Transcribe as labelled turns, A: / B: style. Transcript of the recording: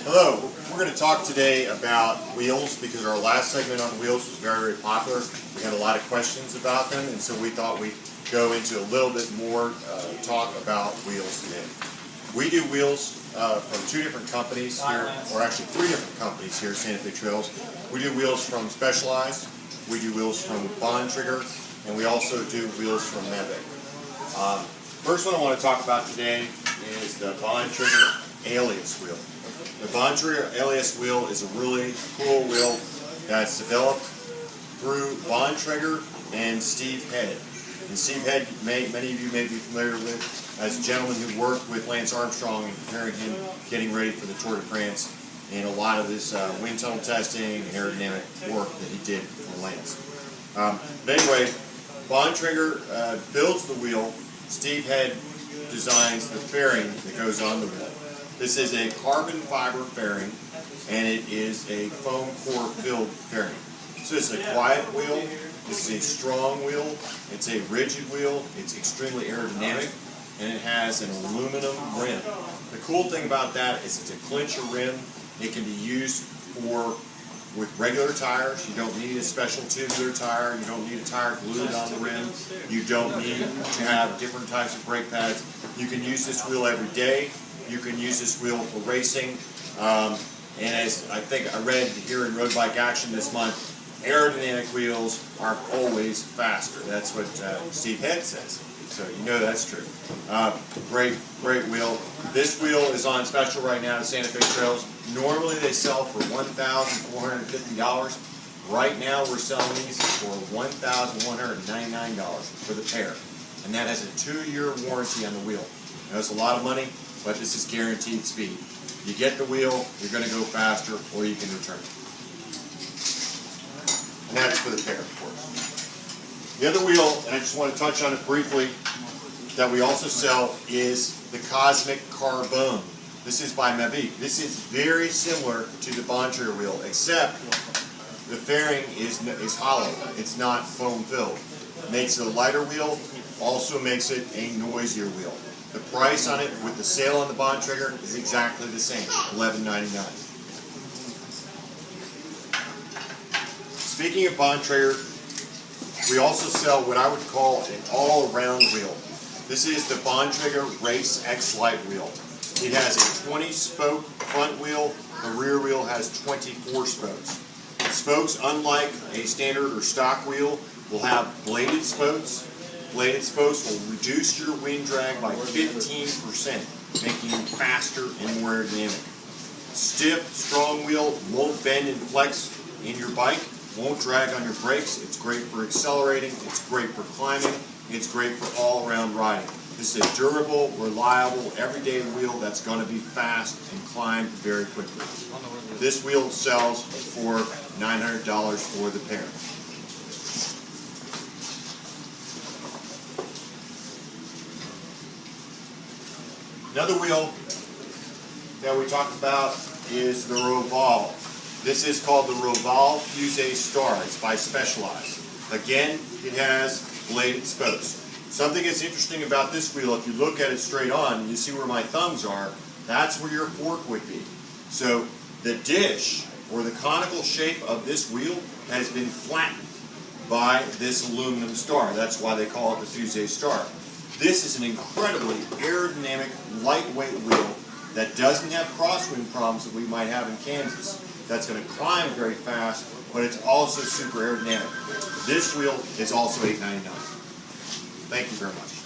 A: Hello, we're going to talk today about wheels because our last segment on wheels was very, very popular. We had a lot of questions about them, and so we thought we'd go into a little bit more talk about wheels today. We do wheels from two different companies here, or actually three different companies here at Santa Fe Trails. We do wheels from Specialized, we do wheels from Bontrager, and we also do wheels from Mavic. First one I want to talk about today is the Bontrager Alias wheel. The Bontrager Alias wheel is a really cool wheel that's developed through Bontrager and Steve Head. And Steve Head, many of you may be familiar with as a gentleman who worked with Lance Armstrong and preparing him, getting ready for the Tour de France, and a lot of this wind tunnel testing and aerodynamic work that he did for Lance. But anyway, Bontrager builds the wheel. Steve Head designs the fairing that goes on the wheel. This is a carbon fiber fairing, and it is a foam core filled fairing. So it's a quiet wheel, it's a strong wheel, it's a rigid wheel, it's extremely aerodynamic, and it has an aluminum rim. The cool thing about that is it's a clincher rim. It can be used with regular tires. You don't need a special tubular tire. You don't need a tire glued on the rim. You don't need to have different types of brake pads. You can use this wheel every day. You can use this wheel for racing. And as I think I read here in Road Bike Action this month, aerodynamic wheels are always faster. That's what Steve Head says. So you know that's true. Great wheel. This wheel is on special right now at Santa Fe Trails. Normally they sell for $1,450. Right now we're selling these for $1,199 for the pair. And that has a 2-year warranty on the wheel. Now it's a lot of money, but this is guaranteed speed. You get the wheel, you're going to go faster, or you can return it. And that's for the pair, of course. The other wheel, and I just want to touch on it briefly, that we also sell is the Cosmic Carbone. This is by Mavic. This is very similar to the Bontrager wheel, except the fairing is hollow. It's not foam filled. Makes it a lighter wheel, also makes it a noisier wheel. The price on it with the sale on the Bontrager is exactly the same, $11.99. Speaking of Bontrager, we also sell what I would call an all-around wheel. This is the Bontrager Race X Lite wheel. It has a 20-spoke front wheel. The rear wheel has 24 spokes. The spokes, unlike a standard or stock wheel, will have bladed spokes. Bladed spokes will reduce your wind drag by 15%, making you faster and more aerodynamic. Stiff, strong wheel won't bend and flex in your bike, won't drag on your brakes. It's great for accelerating, it's great for climbing, it's great for all-around riding. This is a durable, reliable, everyday wheel that's going to be fast and climb very quickly. This wheel sells for $900 for the pair. Another wheel that we talk about is the Revolve. This is called the Revolve Fuse Star. It's by Specialized. Again, it has bladed spokes. Something that's interesting about this wheel, if you look at it straight on, and you see where my thumbs are, that's where your fork would be. So the dish, or the conical shape of this wheel, has been flattened by this aluminum star. That's why they call it the Fuse Star. This is an incredibly aerodynamic, lightweight wheel that doesn't have crosswind problems that we might have in Kansas. That's going to climb very fast, but it's also super aerodynamic. This wheel is also $8.99. Thank you very much.